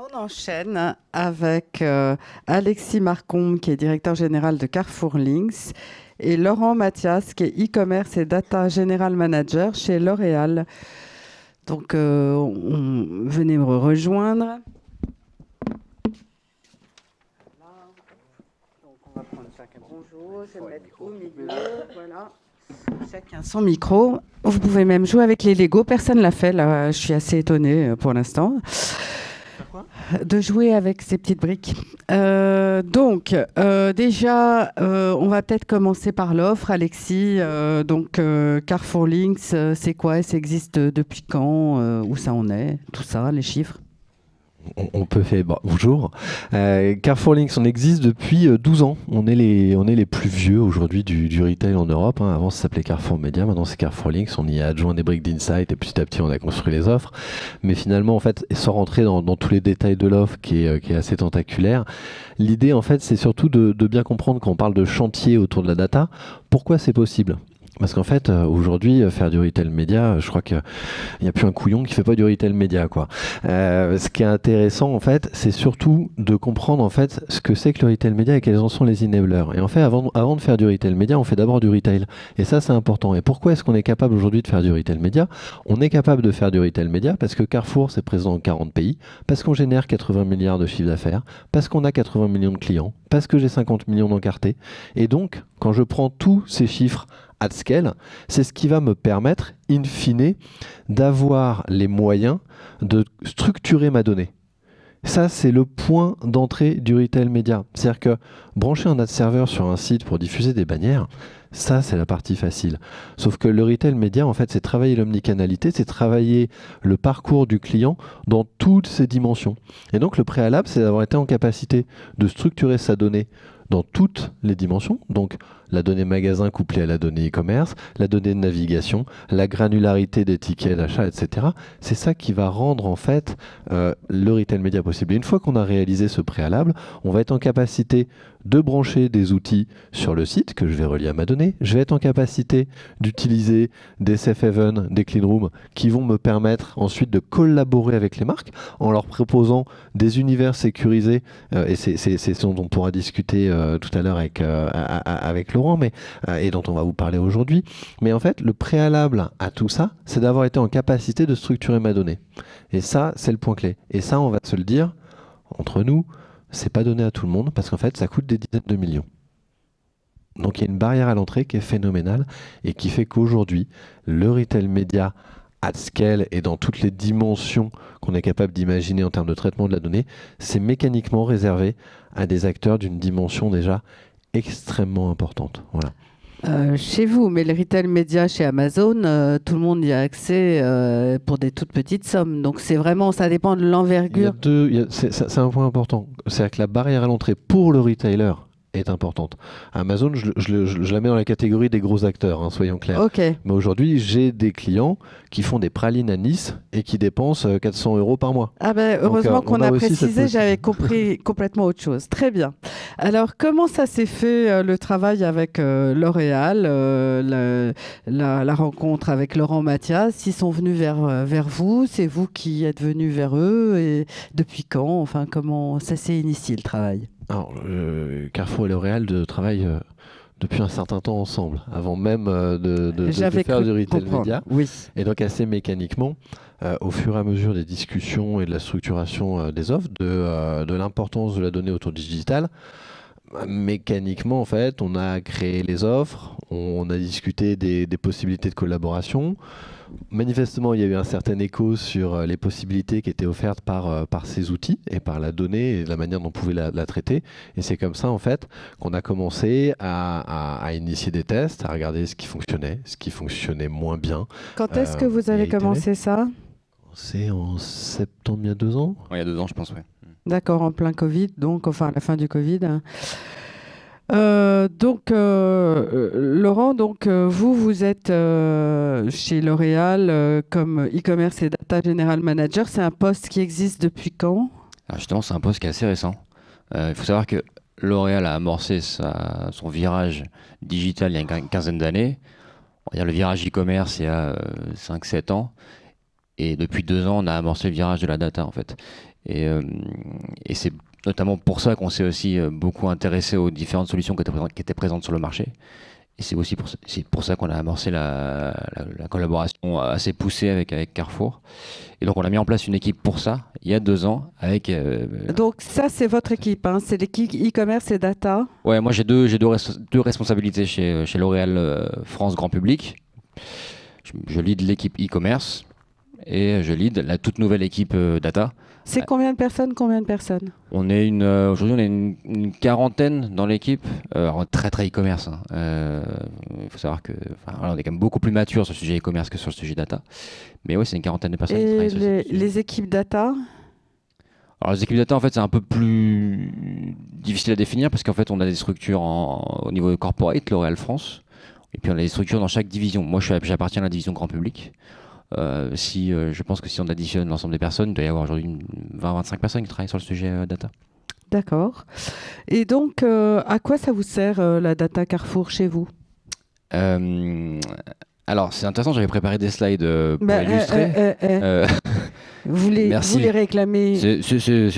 On enchaîne avec Alexis Marcombe, qui est directeur général de Carrefour Links, et Laurent Mathias, qui est e-commerce et data general manager chez L'Oréal. Donc, venez me rejoindre. Donc, on va prendre chacun. Bonjour, je vais me mettre au milieu. Voilà. Chacun son micro. Vous pouvez même jouer avec les Lego. Personne ne l'a fait, là. Je suis assez étonnée pour l'instant. De jouer avec ces petites briques. Déjà, on va peut-être commencer par l'offre, Alexis. Carrefour Links, c'est quoi? Ça existe depuis quand? Où ça en est? Tout ça, les chiffres? On peut faire. Bon, bonjour. Carrefour Links, on existe depuis 12 ans. On est les plus vieux aujourd'hui du retail en Europe. Hein. Avant, ça s'appelait Carrefour Média. Maintenant, c'est Carrefour Links. On y a adjoint des briques d'insight et petit à petit, on a construit les offres. Mais finalement, en fait, sans rentrer dans tous les détails de l'offre qui est assez tentaculaire, l'idée, en fait, c'est surtout de bien comprendre quand on parle de chantier autour de la data, pourquoi c'est possible. Parce qu'en fait, aujourd'hui, faire du retail média, je crois qu'il n'y a plus un couillon qui fait pas du retail média, quoi. Ce qui est intéressant, en fait, c'est surtout de comprendre, en fait, ce que c'est que le retail média et quels en sont les enablers. Et en fait, avant de faire du retail média, on fait d'abord du retail. Et ça, c'est important. Et pourquoi est-ce qu'on est capable aujourd'hui de faire du retail média? On est capable de faire du retail média parce que Carrefour, c'est présent dans 40 pays, parce qu'on génère 80 milliards de chiffre d'affaires, parce qu'on a 80 millions de clients, parce que j'ai 50 millions d'encartés. Et donc, quand je prends tous ces chiffres at scale, c'est ce qui va me permettre, in fine, d'avoir les moyens de structurer ma donnée. Ça, c'est le point d'entrée du retail média. C'est-à-dire que brancher un ad server sur un site pour diffuser des bannières, ça, c'est la partie facile. Sauf que le retail média, en fait, c'est travailler l'omnicanalité, c'est travailler le parcours du client dans toutes ses dimensions. Et donc, le préalable, c'est d'avoir été en capacité de structurer sa donnée dans toutes les dimensions. Donc, la donnée magasin couplée à la donnée e-commerce, la donnée de navigation, la granularité des tickets d'achat, etc. C'est ça qui va rendre en fait le retail média possible. Et une fois qu'on a réalisé ce préalable, on va être en capacité de brancher des outils sur le site que je vais relier à ma donnée. Je vais être en capacité d'utiliser des safe haven, des clean rooms qui vont me permettre ensuite de collaborer avec les marques en leur proposant des univers sécurisés. Et c'est ce dont on pourra discuter tout à l'heure avec Laurent, et dont on va vous parler aujourd'hui. Mais en fait, le préalable à tout ça, c'est d'avoir été en capacité de structurer ma donnée. Et ça, c'est le point clé. Et ça, on va se le dire, entre nous, c'est pas donné à tout le monde, parce qu'en fait, ça coûte des dizaines de millions. Donc il y a une barrière à l'entrée qui est phénoménale, et qui fait qu'aujourd'hui, le retail média at scale et dans toutes les dimensions qu'on est capable d'imaginer en termes de traitement de la donnée, c'est mécaniquement réservé à des acteurs d'une dimension déjà extrêmement importante. Voilà. Chez vous, mais le retail média chez Amazon, tout le monde y a accès pour des toutes petites sommes. Donc c'est vraiment, ça dépend de l'envergure. C'est un point important. C'est-à-dire que la barrière à l'entrée pour le retailer est importante. Amazon, je la mets dans la catégorie des gros acteurs, hein, soyons clairs. Ok. Mais aujourd'hui, j'ai des clients qui font des pralines à Nice et qui dépensent 400 € par mois. Ah ben, heureusement qu'on a précisé, j'avais possibilité. compris complètement autre chose. Très bien. Alors, comment ça s'est fait le travail avec L'Oréal, la rencontre avec Laurent Mathias? Ils sont venus vers vous, c'est vous qui êtes venus vers eux, et depuis quand? Enfin, comment ça s'est initié le travail? Alors, Carrefour et L'Oréal travaillent depuis un certain temps ensemble, avant même de J'avais faire cru du retail comprendre. média. Oui. Et donc assez mécaniquement, au fur et à mesure des discussions et de la structuration des offres, de l'importance de la donnée autour du digital, mécaniquement en fait, on a créé les offres, on a discuté des possibilités de collaboration. Manifestement, il y a eu un certain écho sur les possibilités qui étaient offertes par ces outils et par la donnée et la manière dont on pouvait la traiter. Et c'est comme ça, en fait, qu'on a commencé à initier des tests, à regarder ce qui fonctionnait moins bien. Quand est-ce que vous et à avez itérer. commencé ça? C'est en septembre, il y a 2 ans. Ouais, il y a 2 ans, je pense, ouais. D'accord, en plein Covid, donc, enfin, à la fin du Covid. Laurent, vous êtes chez L'Oréal comme e-commerce et data general manager. C'est un poste qui existe depuis quand? Alors justement, c'est un poste qui est assez récent. Il faut savoir que L'Oréal a amorcé son virage digital il y a une quinzaine d'années. On va dire le virage e-commerce il y a 5-7 ans. Et depuis 2 ans, on a amorcé le virage de la data, en fait. Et c'est notamment pour ça qu'on s'est aussi beaucoup intéressé aux différentes solutions qui étaient présentes sur le marché. Et c'est aussi pour ça qu'on a amorcé la collaboration assez poussée avec Carrefour. Et donc on a mis en place une équipe pour ça, il y a 2 ans, avec... Donc ça, c'est votre équipe, hein, c'est l'équipe e-commerce et data. Ouais, moi j'ai deux responsabilités chez L'Oréal France Grand Public. Je lead l'équipe e-commerce et je lead la toute nouvelle équipe data. C'est combien de personnes, Aujourd'hui, on est une quarantaine dans l'équipe. Alors, très e-commerce. Il faut savoir que, voilà, on est quand même beaucoup plus mature sur le sujet e-commerce que sur le sujet data. Mais oui, c'est une quarantaine de personnes qui Et travaillent sur les équipes data? Alors, les équipes data, en fait, c'est un peu plus difficile à définir parce qu'en fait, on a des structures au niveau corporate, L'Oréal France. Et puis, on a des structures dans chaque division. Moi, j'appartiens à la division grand public. Je pense que si on additionne l'ensemble des personnes, il doit y avoir aujourd'hui 20-25 personnes qui travaillent sur le sujet data. D'accord. Et donc, à quoi ça vous sert la data Carrefour chez vous? Alors, c'est intéressant, j'avais préparé des slides pour illustrer. Vous les réclamez.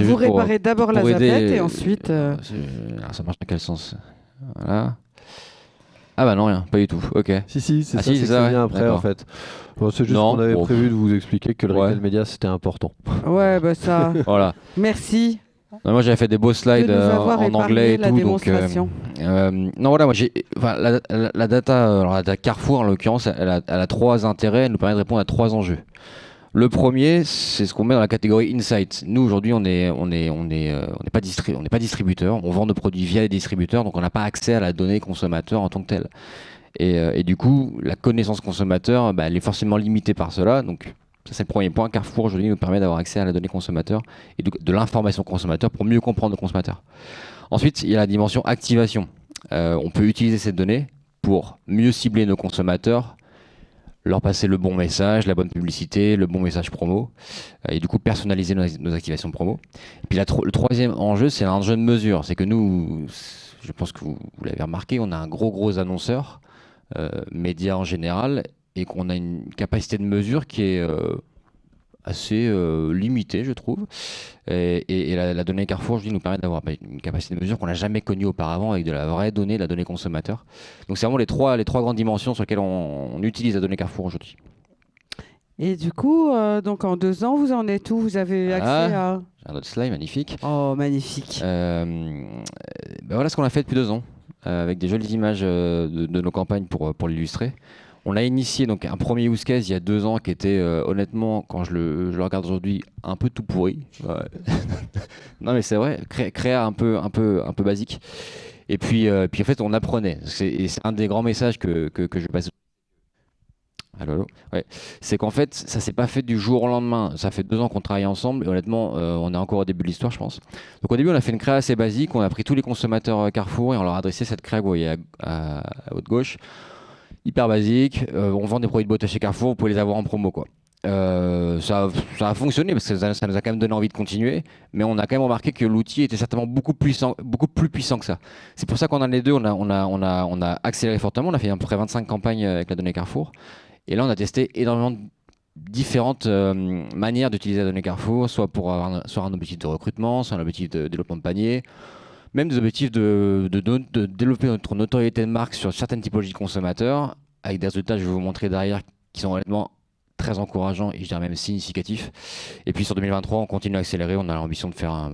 Vous réparez d'abord la zapette et ensuite... Alors, ça marche dans quel sens? Voilà. Ah bah non, rien, pas du tout. Ok. Si, c'est ça vient après en fait. Bon, c'est juste qu'on avait prévu de vous expliquer que le retail média c'était important. Ouais, bah ça. Voilà. Merci. Non, moi j'avais fait des beaux slides en anglais et tout. Non, voilà, moi la data, la data Carrefour en l'occurrence, elle a 3 intérêts, elle nous permet de répondre à 3 enjeux. Le premier, c'est ce qu'on met dans la catégorie Insight. Nous, aujourd'hui, on n'est pas distributeur. On vend nos produits via les distributeurs, donc on n'a pas accès à la donnée consommateur en tant que telle. Et du coup, la connaissance consommateur, elle est forcément limitée par cela. Donc, ça, c'est le premier point. Carrefour, aujourd'hui, nous permet d'avoir accès à la donnée consommateur et de l'information consommateur pour mieux comprendre le consommateur. Ensuite, il y a la dimension activation. On peut utiliser cette donnée pour mieux cibler nos consommateurs, leur passer le bon message, la bonne publicité, le bon message promo, et du coup personnaliser nos activations promo. Et puis le troisième enjeu, c'est l'enjeu de mesure. C'est que nous, je pense que vous l'avez remarqué, on a un gros annonceur, médias en général, et qu'on a une capacité de mesure qui est assez limitée, je trouve. Et la donnée Carrefour, je dis, nous permet d'avoir une capacité de mesure qu'on n'a jamais connue auparavant avec de la vraie donnée, la donnée consommateur. Donc c'est vraiment les trois grandes dimensions sur lesquelles on utilise la donnée Carrefour aujourd'hui. Et du coup, donc en 2 ans, vous en êtes où? Vous avez accès à... J'ai un autre slide magnifique. Oh, magnifique. Voilà ce qu'on a fait depuis 2 ans, avec des jolies images de nos campagnes pour l'illustrer. On a initié donc un premier use case il y a 2 ans qui était honnêtement, quand je le regarde aujourd'hui, un peu tout pourri. Ouais. Non mais c'est vrai, créa un peu basique. Et puis en fait on apprenait. C'est un des grands messages que je passe. Allô. Ouais. C'est qu'en fait ça s'est pas fait du jour au lendemain. Ça fait 2 ans qu'on travaille ensemble et honnêtement on est encore au début de l'histoire je pense. Donc au début on a fait une créa assez basique. On a pris tous les consommateurs Carrefour et on leur a adressé cette créa que vous voyez à haute gauche. Hyper basique, on vend des produits de beauté chez Carrefour, vous pouvez les avoir en promo quoi. Ça a fonctionné parce que ça nous a quand même donné envie de continuer, mais on a quand même remarqué que l'outil était certainement beaucoup plus puissant que ça. C'est pour ça qu'on a les deux, on a accéléré fortement, on a fait à peu près 25 campagnes avec la donnée Carrefour, et là on a testé énormément de différentes manières d'utiliser la donnée Carrefour, soit pour avoir soit un objectif de recrutement, soit un objectif de développement de panier, même des objectifs de développer notre notoriété de marque sur certaines typologies de consommateurs, avec des résultats, je vais vous montrer derrière, qui sont honnêtement très encourageants et je dirais même significatifs. Et puis sur 2023, on continue à accélérer, on a l'ambition de faire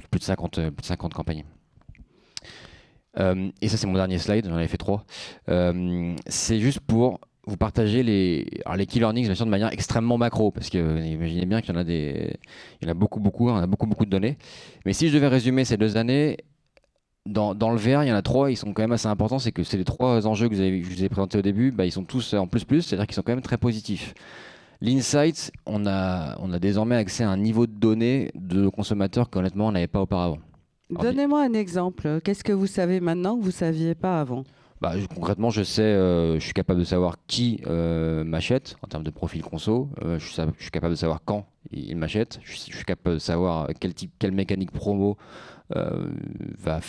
plus de 50 campagnes. Et ça, c'est mon dernier slide, j'en avais fait 3. C'est juste pour vous partager les key learnings bien sûr, de manière extrêmement macro, parce que imaginez bien qu'il y en a beaucoup, on a beaucoup de données. Mais si je devais résumer ces 2 années, dans le vert, il y en a 3, ils sont quand même assez importants. C'est que c'est les 3 enjeux que je vous ai présentés au début, ils sont tous en plus, c'est-à-dire qu'ils sont quand même très positifs. L'insight, on a désormais accès à un niveau de données de consommateurs qu'honnêtement on n'avait pas auparavant. Donnez-moi un exemple. Qu'est-ce que vous savez maintenant que vous ne saviez pas avant? Concrètement, je suis capable de savoir qui m'achète en termes de profil conso. Je suis capable de savoir quand il m'achète. Je suis capable de savoir quelle mécanique promo va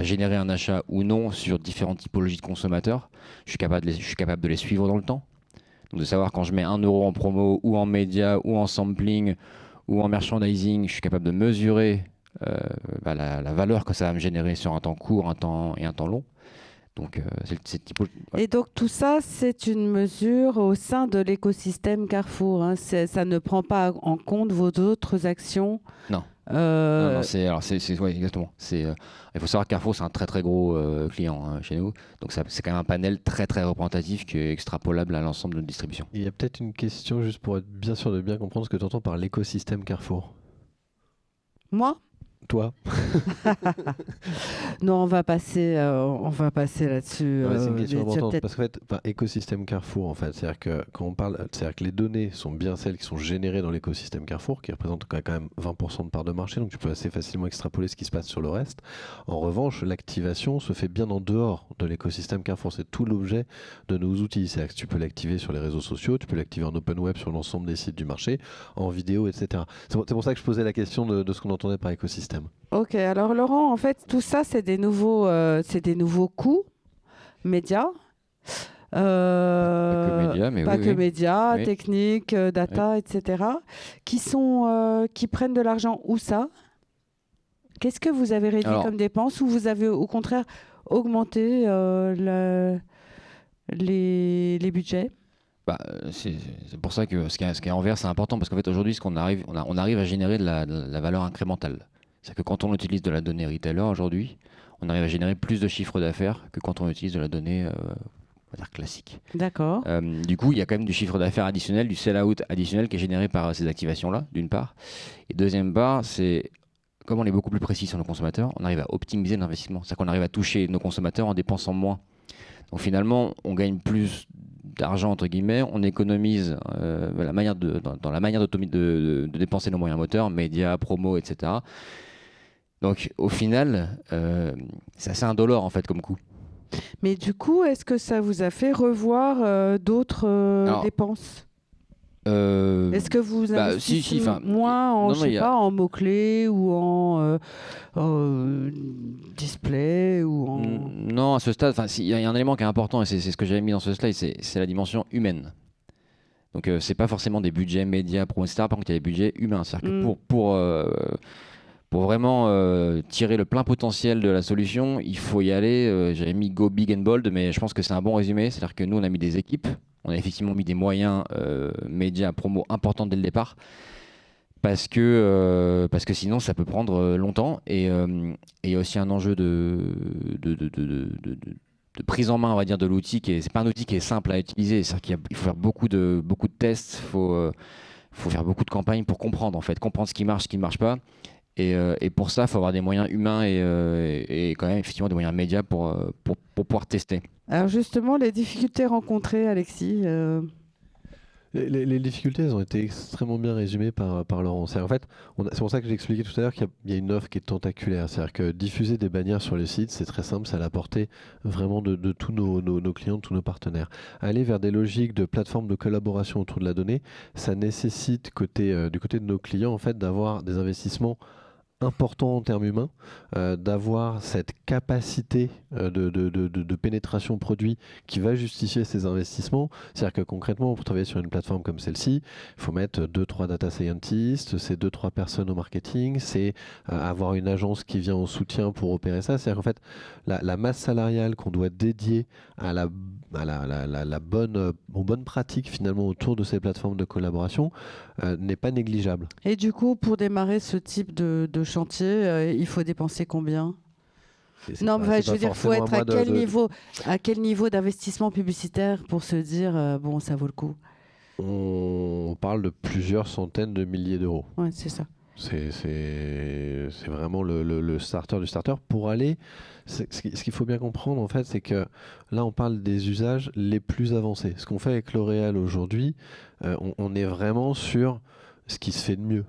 générer un achat ou non sur différentes typologies de consommateurs. Je suis capable de les suivre dans le temps. Donc de savoir quand je mets 1 euro en promo ou en média ou en sampling ou en merchandising, je suis capable de mesurer la valeur que ça va me générer sur un temps court, un temps long. Donc, c'est Et donc tout ça, c'est une mesure au sein de l'écosystème Carrefour, hein. Ça ne prend pas en compte vos autres actions. Non. Euh, Non, ouais, exactement. Il faut savoir que Carrefour, c'est un très très gros client chez nous. Donc c'est quand même un panel très très représentatif qui est extrapolable à l'ensemble de notre distribution. Il y a peut-être une question juste pour être bien sûr de bien comprendre ce que tu entends par l'écosystème Carrefour. Moi? Toi? Non, on va passer là-dessus. Ouais, c'est une question Il y a importante peut-être- parce qu'en fait, par écosystème Carrefour, en fait, c'est-à-dire que quand on parle, c'est-à-dire que les données sont bien celles qui sont générées dans l'écosystème Carrefour, qui représentent quand même 20% de part de marché, donc tu peux assez facilement extrapoler ce qui se passe sur le reste. En revanche, l'activation se fait bien en dehors de l'écosystème Carrefour. C'est tout l'objet de nos outils. C'est-à-dire que tu peux l'activer sur les réseaux sociaux, tu peux l'activer en open web sur l'ensemble des sites du marché, en vidéo, etc. C'est pour ça que je posais la question de ce qu'on entendait par écosystème. Ok, alors Laurent, en fait, tout ça, c'est des nouveaux coûts médias. Pas que médias, mais Pas oui, que oui. médias, Oui. techniques, data, etc. Qui prennent de l'argent où ça? Qu'est-ce que vous avez réduit Alors, comme dépenses ou vous avez au contraire augmenté les budgets? c'est pour ça que ce qui est envers, c'est important parce qu'en fait, aujourd'hui, on arrive à générer de la valeur incrémentale. C'est-à-dire que quand on utilise de la donnée retailer aujourd'hui, on arrive à générer plus de chiffre d'affaires que quand on utilise de la donnée on va dire classique. D'accord. Du coup, il y a quand même du chiffre d'affaires additionnel, du sell-out additionnel qui est généré par ces activations-là, d'une part. Et deuxième part, c'est comme on est beaucoup plus précis sur nos consommateurs, on arrive à optimiser l'investissement. C'est-à-dire qu'on arrive à toucher nos consommateurs en dépensant moins. Donc finalement, on gagne plus d'argent, entre guillemets, on économise dans la manière de dépenser nos moyens moteurs, médias, promos, etc. Donc au final, c'est assez indolore en fait comme coût. Mais du coup, est-ce que ça vous a fait revoir d'autres Alors, dépenses? Euh, Est-ce que vous investissez enfin, moins en, non, je non, sais pas, en mots-clés ou en display ou en... Non, à ce stade, il y a un élément qui est important et c'est ce que j'avais mis dans ce slide, c'est la dimension humaine. Donc c'est pas forcément des budgets médias, pro, etc. Par contre, il y a des budgets humains. C'est-à-dire que pour vraiment tirer le plein potentiel de la solution, il faut y aller. J'avais mis Go Big and Bold, mais je pense que c'est un bon résumé. C'est-à-dire que nous, on a mis des équipes, on a effectivement mis des moyens médias, promo importants dès le départ, parce que sinon, ça peut prendre longtemps. Et il y a aussi un enjeu de prise en main, on va dire, de l'outil. C'est pas un outil qui est simple à utiliser. C'est-à-dire qu'il faut faire beaucoup de tests, faut faire beaucoup de campagnes pour comprendre, en fait, comprendre ce qui marche pas. Et pour ça, il faut avoir des moyens humains et quand même effectivement des moyens médias pour pouvoir tester. Alors justement, les difficultés rencontrées, Alexis. Les difficultés, elles ont été extrêmement bien résumées par Laurent. En fait, c'est pour ça que j'ai expliqué tout à l'heure qu'il y a une offre qui est tentaculaire. C'est-à-dire que diffuser des bannières sur les sites, c'est très simple, c'est à la portée vraiment de tous nos clients, de tous nos partenaires. Aller vers des logiques de plateformes de collaboration autour de la donnée, ça nécessite du côté de nos clients en fait d'avoir des investissements important en termes humains, d'avoir cette capacité de pénétration produit qui va justifier ces investissements. C'est-à-dire que concrètement, pour travailler sur une plateforme comme celle-ci, il faut mettre 2-3 data scientists, c'est 2-3 personnes au marketing, c'est avoir une agence qui vient en soutien pour opérer ça. C'est-à-dire qu'en fait, la masse salariale qu'on doit dédier à aux bonnes pratiques finalement autour de ces plateformes de collaboration n'est pas négligeable. Et du coup, pour démarrer ce type de chantier, il faut dépenser combien? Non, mais je veux dire, il faut être à quel niveau d'investissement publicitaire pour se dire, bon, ça vaut le coup? On parle de plusieurs centaines de milliers d'euros. Ouais, c'est ça. C'est vraiment le starter du starter. Pour aller, ce qu'il faut bien comprendre, en fait, c'est que là, on parle des usages les plus avancés. Ce qu'on fait avec L'Oréal aujourd'hui, on est vraiment sur ce qui se fait de mieux.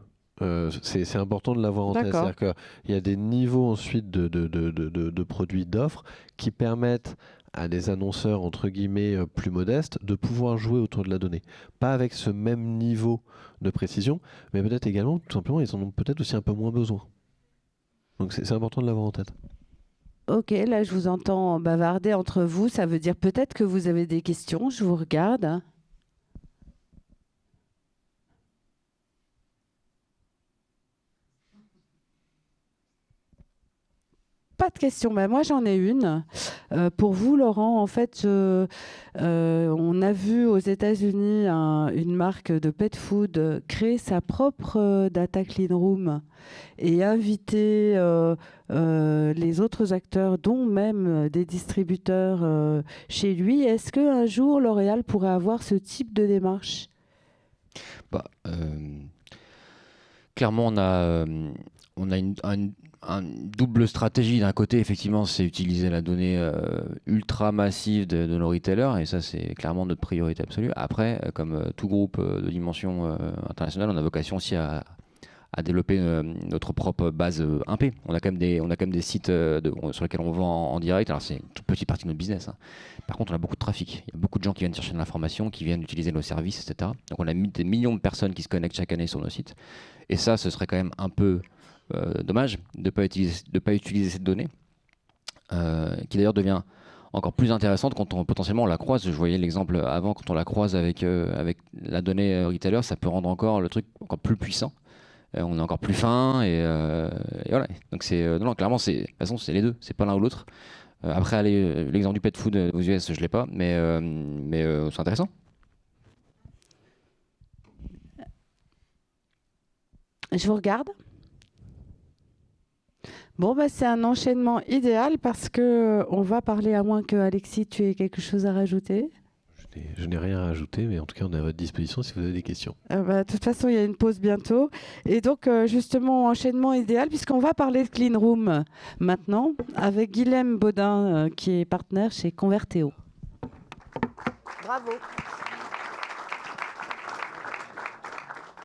C'est important de l'avoir en tête. D'accord. C'est-à-dire qu'il y a des niveaux ensuite de produits, d'offres qui permettent à des annonceurs entre guillemets plus modestes de pouvoir jouer autour de la donnée. Pas avec ce même niveau de précision, mais peut-être également, tout simplement, ils en ont peut-être aussi un peu moins besoin. Donc c'est important de l'avoir en tête. Ok, là, je vous entends bavarder entre vous. Ça veut dire peut-être que vous avez des questions. Je vous regarde. pas de questions. Ben, moi, j'en ai une. Pour vous, Laurent, en fait, on a vu aux États-Unis une marque de pet food créer sa propre data clean room et inviter les autres acteurs, dont même des distributeurs chez lui. Est-ce qu'un jour, L'Oréal pourrait avoir ce type de démarche? Bah, clairement, on a une double stratégie. D'un côté, effectivement, c'est utiliser la donnée ultra massive de nos retailers, et ça, c'est clairement notre priorité absolue. Après, comme tout groupe de dimension internationale, on a vocation aussi à développer notre propre base 1P. On a quand même des sites sur lesquels on vend en direct. Alors, c'est une toute petite partie de notre business, hein. Par contre, on a beaucoup de trafic. Il y a beaucoup de gens qui viennent chercher de l'information, qui viennent utiliser nos services, etc. Donc, on a des millions de personnes qui se connectent chaque année sur nos sites. Et ça, ce serait quand même un peu dommage de ne pas utiliser cette donnée, qui d'ailleurs devient encore plus intéressante quand potentiellement on la croise. Je voyais l'exemple avant, quand on la croise avec la donnée retailer, ça peut rendre encore le truc encore plus puissant. On est encore plus fin et voilà. Donc non, clairement, de toute façon, c'est les deux, c'est pas l'un ou l'autre. Après, l'exemple du pet food aux US, je l'ai pas, mais c'est intéressant. Je vous regarde. Bon, bah, c'est un enchaînement idéal parce que on va parler, à moins que Alexis, tu aies quelque chose à rajouter. Je n'ai rien à rajouter, mais en tout cas, on est à votre disposition si vous avez des questions. Bah, de toute façon, il y a une pause bientôt. Et donc, justement, enchaînement idéal, puisqu'on va parler de Clean Room maintenant, avec Guilhem Baudin, qui est partenaire chez Converteo. Bravo.